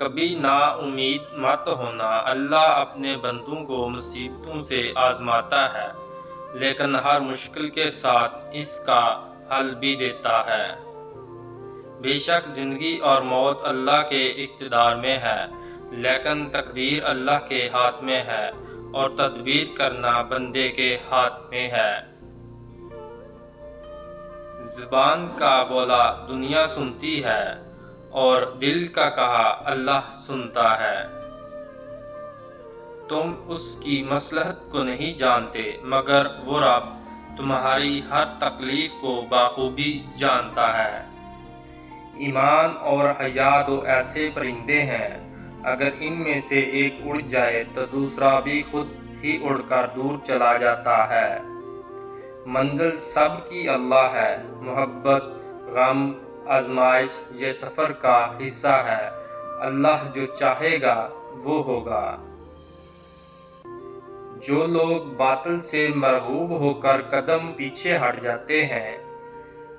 کبھی نا امید مت ہونا۔ اللہ اپنے بندوں کو مصیبتوں سے آزماتا ہے، لیکن ہر مشکل کے ساتھ اس کا حل بھی دیتا ہے۔ بے شک زندگی اور موت اللہ کے اقتدار میں ہے، لیکن تقدیر اللہ کے ہاتھ میں ہے اور تدبیر کرنا بندے کے ہاتھ میں ہے۔ زبان کا بولا دنیا سنتی ہے اور دل کا کہا اللہ سنتا ہے۔ تم اس کی مصلحت کو نہیں جانتے، مگر وہ رب تمہاری ہر تکلیف کو بخوبی جانتا ہے۔ ایمان اور حیا دو ایسے پرندے ہیں، اگر ان میں سے ایک اڑ جائے تو دوسرا بھی خود ہی اڑ کر دور چلا جاتا ہے۔ منزل سب کی اللہ ہے، محبت، غم، آزمائش یہ سفر کا حصہ ہے۔ اللہ جو چاہے گا وہ ہوگا۔ جو لوگ باطل سے مرغوب ہو کر قدم پیچھے ہٹ جاتے ہیں،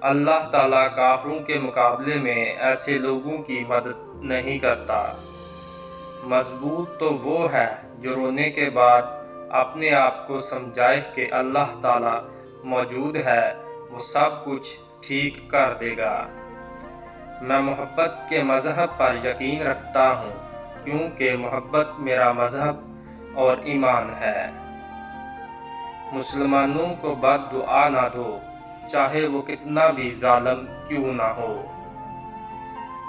اللہ تعالیٰ کافروں کے مقابلے میں ایسے لوگوں کی مدد نہیں کرتا۔ مضبوط تو وہ ہے جو رونے کے بعد اپنے آپ کو سمجھائے کہ اللہ تعالیٰ موجود ہے، وہ سب کچھ ٹھیک کر دے گا۔ میں محبت کے مذہب پر یقین رکھتا ہوں، کیونکہ محبت میرا مذہب اور ایمان ہے۔ مسلمانوں کو بد دعا نہ دو، چاہے وہ کتنا بھی ظالم کیوں نہ ہو۔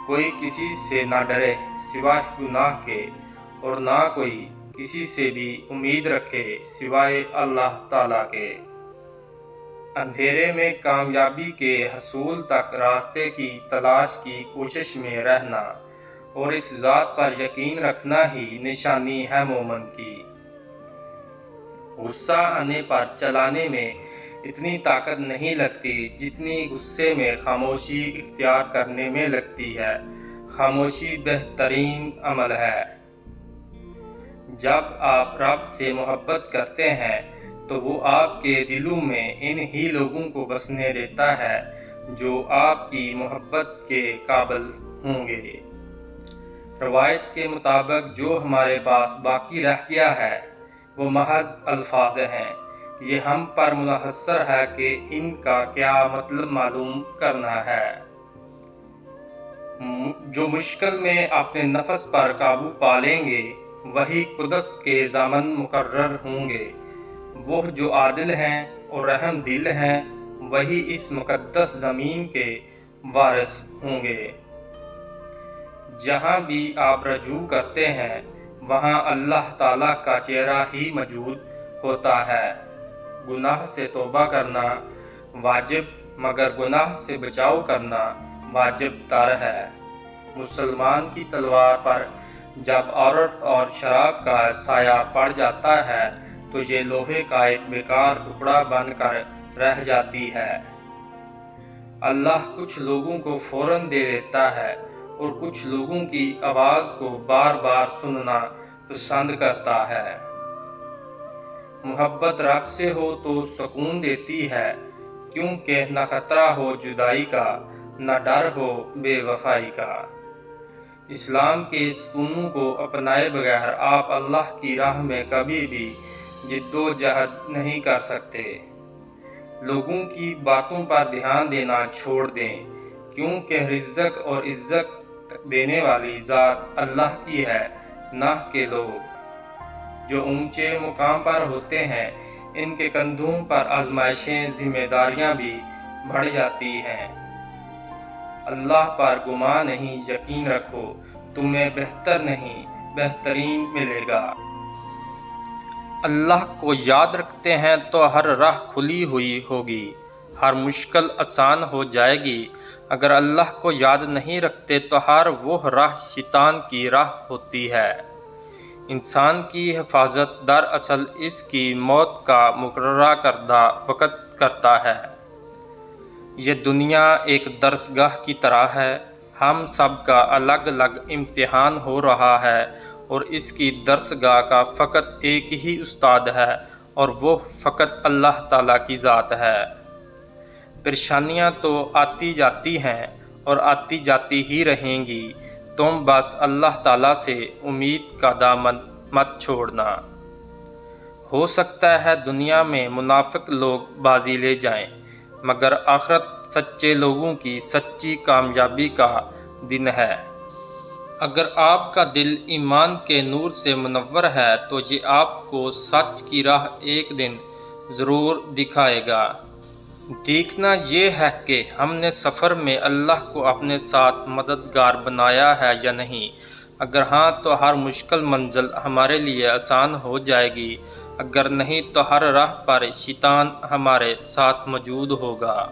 کوئی کسی سے نہ ڈرے سوائے گناہ کے، اور نہ کوئی کسی سے بھی امید رکھے سوائے اللہ تعالیٰ کے۔ اندھیرے میں کامیابی کے حصول تک راستے کی تلاش کی کوشش میں رہنا اور اس ذات پر یقین رکھنا ہی نشانی ہے مومن کی۔ غصہ آنے پر چلانے میں اتنی طاقت نہیں لگتی جتنی غصے میں خاموشی اختیار کرنے میں لگتی ہے۔ خاموشی بہترین عمل ہے۔ جب آپ رب سے محبت کرتے ہیں تو وہ آپ کے دلوں میں ان ہی لوگوں کو بسنے دیتا ہے جو آپ کی محبت کے قابل ہوں گے۔ روایت کے مطابق جو ہمارے پاس باقی رہ گیا ہے وہ محض الفاظ ہیں۔ یہ ہم پر منحصر ہے کہ ان کا کیا مطلب معلوم کرنا ہے۔ جو مشکل میں اپنے نفس پر قابو پا لیں گے وہی قدس کے ضامن مقرر ہوں گے۔ وہ جو عادل ہیں اور رحم دل ہیں وہی اس مقدس زمین کے وارث ہوں گے۔ جہاں بھی آپ رجوع کرتے ہیں وہاں اللہ تعالیٰ کا چہرہ ہی موجود ہوتا ہے۔ گناہ سے توبہ کرنا واجب، مگر گناہ سے بچاؤ کرنا واجب تر ہے۔ مسلمان کی تلوار پر جب عورت اور شراب کا سایہ پڑ جاتا ہے تو یہ لوہے کا ایک بیکار ٹکڑا بن کر رہ جاتی ہے۔ اللہ کچھ لوگوں کو فوراً دے دیتا ہے اور کچھ لوگوں کی آواز کو بار بار سننا پسند کرتا ہے۔ محبت رب سے ہو تو سکون دیتی ہے، کیونکہ نہ خطرہ ہو جدائی کا، نہ ڈر ہو بے وفائی کا۔ اسلام کے ستونوں کو اپنائے بغیر آپ اللہ کی راہ میں کبھی بھی جد و جہد نہیں کر سکتے۔ لوگوں کی باتوں پر دھیان دینا چھوڑ دیں، کیونکہ رزق اور عزت دینے والی ذات اللہ کی ہے، نہ کہ لوگ۔ جو اونچے مقام پر ہوتے ہیں ان کے کندھوں پر آزمائشیں، ذمہ داریاں بھی بڑھ جاتی ہیں۔ اللہ پر گمان نہیں، یقین رکھو تمہیں بہتر نہیں بہترین ملے گا۔ اللہ کو یاد رکھتے ہیں تو ہر راہ کھلی ہوئی ہوگی، ہر مشکل آسان ہو جائے گی۔ اگر اللہ کو یاد نہیں رکھتے تو ہر وہ راہ شیطان کی راہ ہوتی ہے۔ انسان کی حفاظت دراصل اس کی موت کا مقررہ کردہ وقت کرتا ہے۔ یہ دنیا ایک درسگاہ کی طرح ہے، ہم سب کا الگ الگ امتحان ہو رہا ہے اور اس کی درسگاہ کا فقط ایک ہی استاد ہے اور وہ فقط اللہ تعالیٰ کی ذات ہے۔ پریشانیاں تو آتی جاتی ہیں اور آتی جاتی ہی رہیں گی، تم بس اللہ تعالیٰ سے امید کا دامن مت چھوڑنا۔ ہو سکتا ہے دنیا میں منافق لوگ بازی لے جائیں، مگر آخرت سچے لوگوں کی سچی کامیابی کا دن ہے۔ اگر آپ کا دل ایمان کے نور سے منور ہے تو یہ آپ کو سچ کی راہ ایک دن ضرور دکھائے گا۔ دیکھنا یہ ہے کہ ہم نے سفر میں اللہ کو اپنے ساتھ مددگار بنایا ہے یا نہیں۔ اگر ہاں تو ہر مشکل منزل ہمارے لیے آسان ہو جائے گی، اگر نہیں تو ہر راہ پر شیطان ہمارے ساتھ موجود ہوگا۔